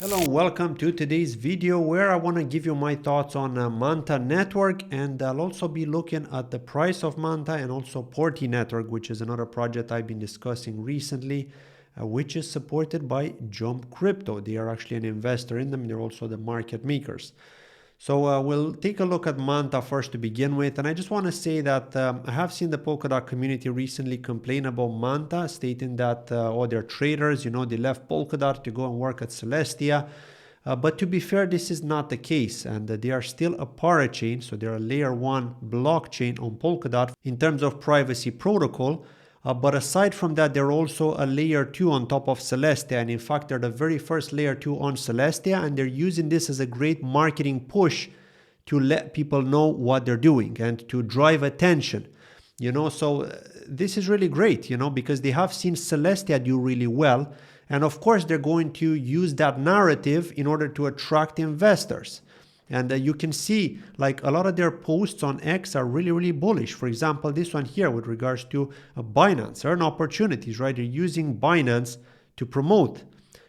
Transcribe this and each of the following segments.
Hello, welcome to today's video where I want to give you my thoughts on Manta Network, and I'll also be looking at the price of Manta and also Port3 Network, which is another project I've been discussing recently, which is supported by Jump Crypto. They are actually an investor in them. They're also the market makers. So we'll take a look at Manta first to begin with, and I just want to say that I have seen the Polkadot community recently complain about Manta, stating that all their traders, they left Polkadot to go and work at Celestia. But to be fair, this is not the case, and they are still a parachain, so they're a layer 1 blockchain on Polkadot in terms of privacy protocol. But aside from that, they're also a layer 2 on top of Celestia. And in fact, they're the very first layer 2 on Celestia. And they're using this as a great marketing push to let people know what they're doing and to drive attention. So this is really great, because they have seen Celestia do really well. And of course, they're going to use that narrative in order to attract investors. And you can see like a lot of their posts on X are really, really bullish. For example, this one here with regards to Binance, earn opportunities, right? They're using Binance to promote.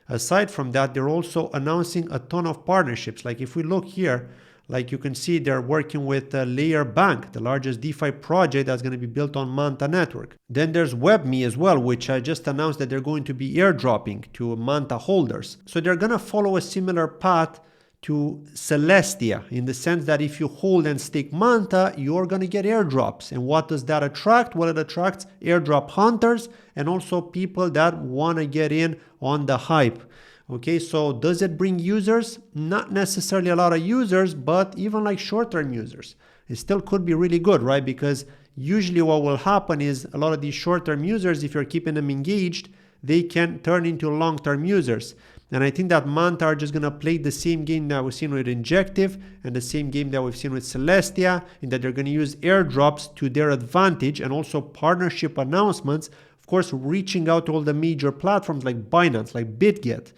Aside from that, they're also announcing a ton of partnerships. Like if we look here, like you can see they're working with Layer Bank, the largest DeFi project that's going to be built on Manta Network. Then there's WebMe as well, which I just announced that they're going to be airdropping to Manta holders. So they're going to follow a similar path to Celestia, in the sense that if you hold and stake Manta, you're going to get airdrops. And what does that attract? Well, it attracts airdrop hunters and also people that want to get in on the hype. Okay, so does it bring users? Not necessarily a lot of users, but even like short-term users. It still could be really good, right? Because usually what will happen is a lot of these short-term users, if you're keeping them engaged, they can turn into long-term users. And I think that Manta are just going to play the same game that we've seen with Injective and the same game that we've seen with Celestia, in that they're going to use airdrops to their advantage and also partnership announcements, of course, reaching out to all the major platforms like Binance, like BitGet,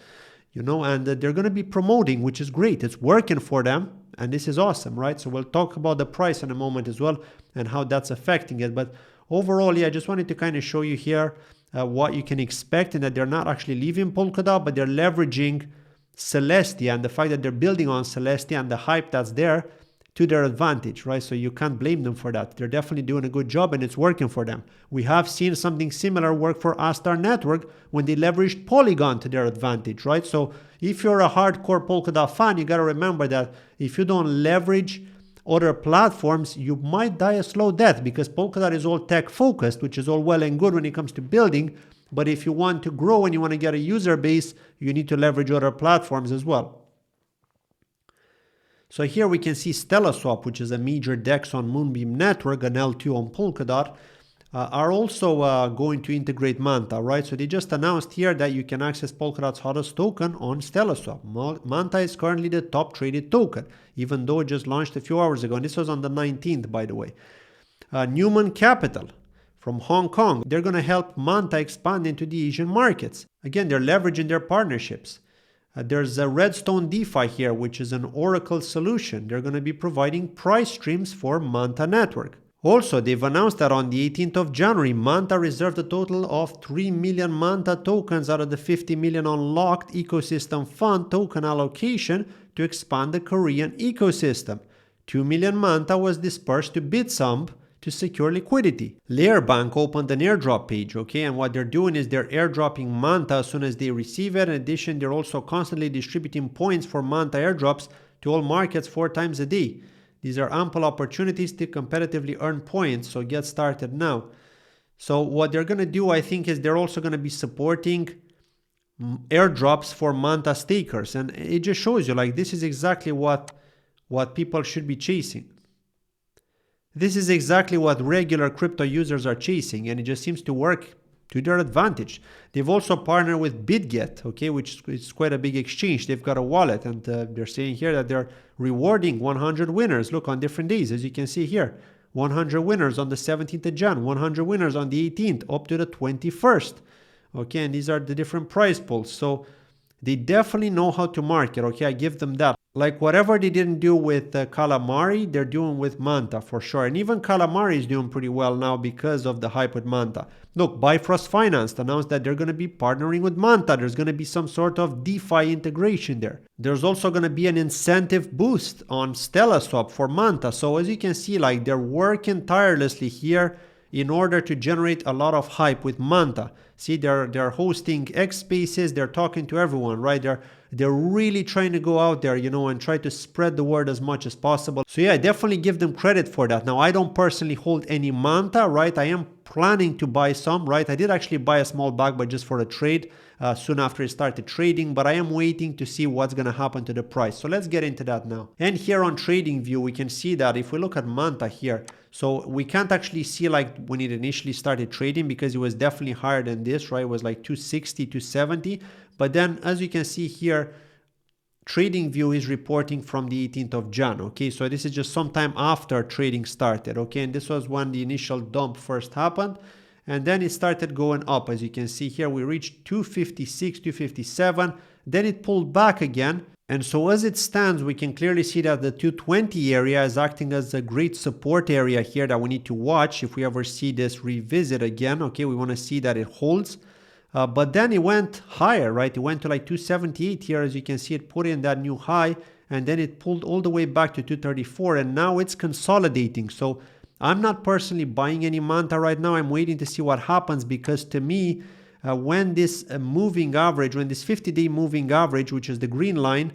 and they're going to be promoting, which is great. It's working for them. And this is awesome, right? So we'll talk about the price in a moment as well and how that's affecting it. But overall, I just wanted to kind of show you here what you can expect, and that they're not actually leaving Polkadot, but they're leveraging Celestia and the fact that they're building on Celestia and the hype that's there to their advantage, right? So you can't blame them for that. They're definitely doing a good job and it's working for them. We have seen something similar work for Astar Network when they leveraged Polygon to their advantage, right? So if you're a hardcore Polkadot fan, you got to remember that if you don't leverage other platforms, you might die a slow death, because Polkadot is all tech focused, which is all well and good when it comes to building. But if you want to grow and you want to get a user base, you need to leverage other platforms as well. So here we can see StellaSwap, which is a major DEX on Moonbeam Network, an L2 on Polkadot, are also going to integrate Manta, right? So they just announced here that you can access Polkadot's hottest token on StellaSwap. Manta is currently the top traded token, even though it just launched a few hours ago. And this was on the 19th, by the way. Newman Capital from Hong Kong, they're going to help Manta expand into the Asian markets. Again, they're leveraging their partnerships. There's a Redstone DeFi here, which is an Oracle solution. They're going to be providing price streams for Manta Network. Also, they've announced that on the 18th of January, Manta reserved a total of 3 million Manta tokens out of the 50 million unlocked ecosystem fund token allocation to expand the Korean ecosystem. 2 million Manta was dispersed to Bitsump to secure liquidity. Layer Bank opened an airdrop page, okay, and what they're doing is they're airdropping Manta as soon as they receive it. In addition, they're also constantly distributing points for Manta airdrops to all markets 4 times a day. These are ample opportunities to competitively earn points, so get started now. So what they're going to do, I think, is they're also going to be supporting airdrops for Manta stakers. And it just shows you, like, this is exactly what people should be chasing. This is exactly what regular crypto users are chasing, and it just seems to work to their advantage. They've also partnered with BitGet, okay, which is quite a big exchange. They've got a wallet, and they're saying here that they're rewarding 100 winners. Look, on different days, as you can see here. 100 winners on the 17th of Jan, 100 winners on the 18th, up to the 21st. Okay, and these are the different prize pools. So They definitely know how to market, okay? I give them that. Like whatever they didn't do with Calamari, they're doing with Manta for sure. And even Calamari is doing pretty well now because of the hype with Manta. Look, Bifrost Finance announced that they're going to be partnering with Manta. There's going to be some sort of DeFi integration there. There's also going to be an incentive boost on StellaSwap for Manta. So as you can see, like they're working tirelessly here in order to generate a lot of hype with Manta. See, they're hosting X Spaces, they're talking to everyone, right? They're really trying to go out there, you know, and try to spread the word as much as possible. So yeah, I definitely give them credit for that. Now, I don't personally hold any Manta, right? I am planning to buy some, right? I did actually buy a small bag, but just for a trade soon after it started trading, but I am waiting to see what's going to happen to the price. So let's get into that now. And here on TradingView, we can see that if we look at Manta here, so we can't actually see like when it initially started trading because it was definitely higher than this, right? It was like 260, 270. But then as you can see here, TradingView is reporting from the 18th of Jan, okay? So this is just sometime after trading started, okay? And this was when the initial dump first happened. And then it started going up. As you can see here, we reached 256, 257. Then it pulled back again. And so as it stands, we can clearly see that the 220 area is acting as a great support area here that we need to watch if we ever see this revisit again. Okay, we want to see that it holds. But then it went higher, right? It went to like 278 here. As you can see, it put in that new high. And then it pulled all the way back to 234. And now it's consolidating. So I'm not personally buying any Manta right now. I'm waiting to see what happens because to me, when this moving average, when this 50-day moving average, which is the green line,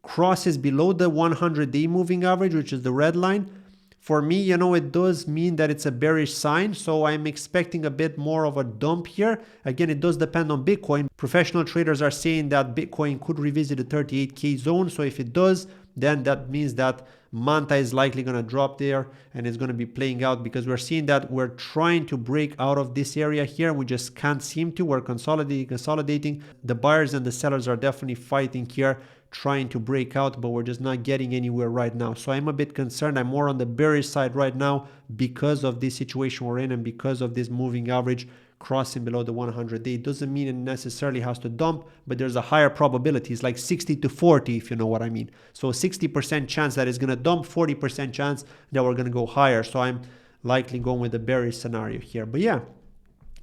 crosses below the 100-day moving average, which is the red line, for me, you know, it does mean that it's a bearish sign. So I'm expecting a bit more of a dump here. Again, it does depend on Bitcoin. Professional traders are saying that Bitcoin could revisit the 38K zone. So if it does, then that means that Manta is likely going to drop there and it's going to be playing out because we're seeing that we're trying to break out of this area here. We just can't seem to. We're consolidating. The buyers and the sellers are definitely fighting here, trying to break out, but we're just not getting anywhere right now. So I'm a bit concerned. I'm more on the bearish side right now because of this situation we're in and because of this moving average crossing below the 100-day. It doesn't mean it necessarily has to dump, but there's a higher probability. It's like 60 to 40, if you know what I mean. So 60% chance that it's going to dump, 40% chance that we're going to go higher. So I'm likely going with the bearish scenario here. But yeah,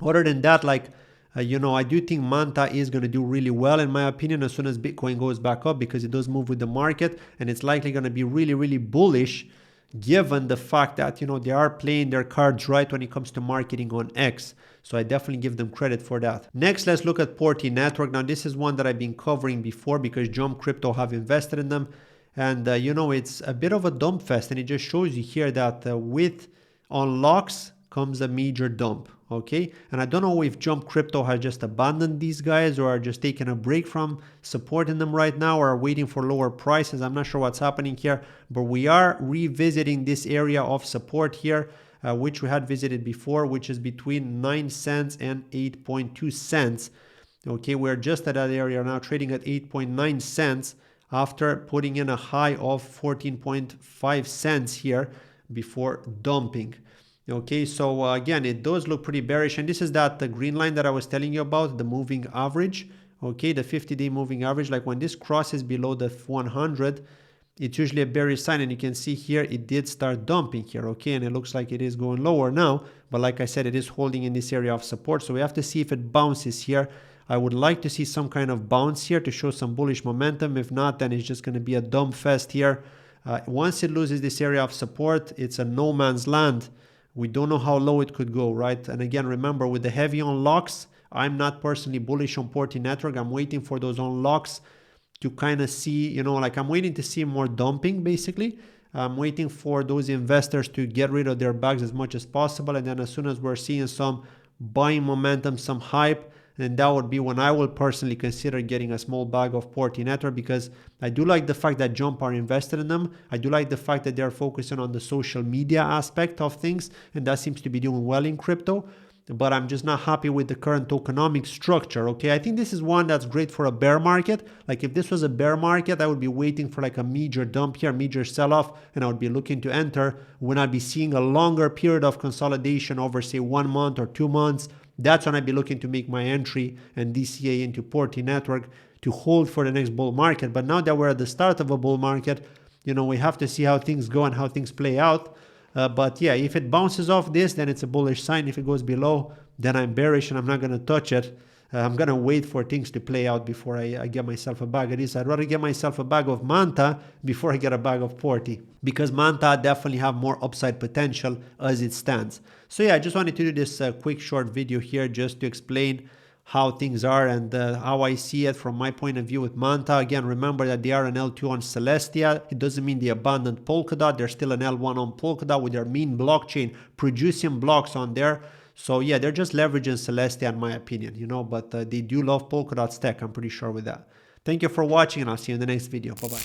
other than that, like, you know, I do think Manta is going to do really well, in my opinion, as soon as Bitcoin goes back up because it does move with the market and it's likely going to be really, really bullish given the fact that, you know, they are playing their cards right when it comes to marketing on X. So I definitely give them credit for that. Next, let's look at Port3 Network. Now, this is one that I've been covering before because Jump Crypto have invested in them. And, you know, it's a bit of a dump fest. And it just shows you here that with unlocks comes a major dump. Okay, and I don't know if Jump Crypto has just abandoned these guys or are just taking a break from supporting them right now or are waiting for lower prices. I'm not sure what's happening here, but we are revisiting this area of support here, which we had visited before, which is between 9 cents and 8.2 cents. Okay, we're just at that area now, trading at 8.9 cents after putting in a high of 14.5 cents here before dumping. Okay, so again, it does look pretty bearish. And this is that the green line that I was telling you about, the moving average. Okay, the 50-day moving average. Like when this crosses below the 100, it's usually a bearish sign. And you can see here, it did start dumping here. Okay, and it looks like it is going lower now. But like I said, it is holding in this area of support. So we have to see if it bounces here. I would like to see some kind of bounce here to show some bullish momentum. If not, then it's just going to be a dump fest here. Once it loses this area of support, it's a no man's land. We don't know how low it could go, right? And again, remember, with the heavy unlocks, I'm not personally bullish on Port3 Network. I'm waiting for those unlocks to kind of see, you know, like I'm waiting to see more dumping, basically. I'm waiting for those investors to get rid of their bags as much as possible. And then as soon as we're seeing some buying momentum, some hype, then that would be when I will personally consider getting a small bag of Port3 Network because I do like the fact that Jump are invested in them. I do like the fact that they're focusing on the social media aspect of things, and that seems to be doing well in crypto. But I'm just not happy with the current tokenomic structure, okay? I think this is one that's great for a bear market. Like if this was a bear market, I would be waiting for like a major dump here, major sell-off, and I would be looking to enter when I'd be seeing a longer period of consolidation over, say, 1 month or 2 months. That's when I'd be looking to make my entry and DCA into Port3 Network to hold for the next bull market. But now that we're at the start of a bull market, you know, we have to see how things go and how things play out. But yeah, if it bounces off this, then it's a bullish sign. If it goes below, then I'm bearish and I'm not going to touch it. I'm going to wait for things to play out before I get myself a bag of this. I'd rather get myself a bag of Manta before I get a bag of Port3, because Manta definitely have more upside potential as it stands. So yeah, I just wanted to do this quick short video here just to explain how things are and how I see it from my point of view with Manta. Again, remember that they are an L2 on Celestia. It doesn't mean they abandoned Polkadot. They're still an L1 on Polkadot with their main blockchain producing blocks on there. So yeah, they're just leveraging Celestia in my opinion, you know, but they do love Polkadot's tech, I'm pretty sure with that. Thank you for watching and I'll see you in the next video. Bye-bye.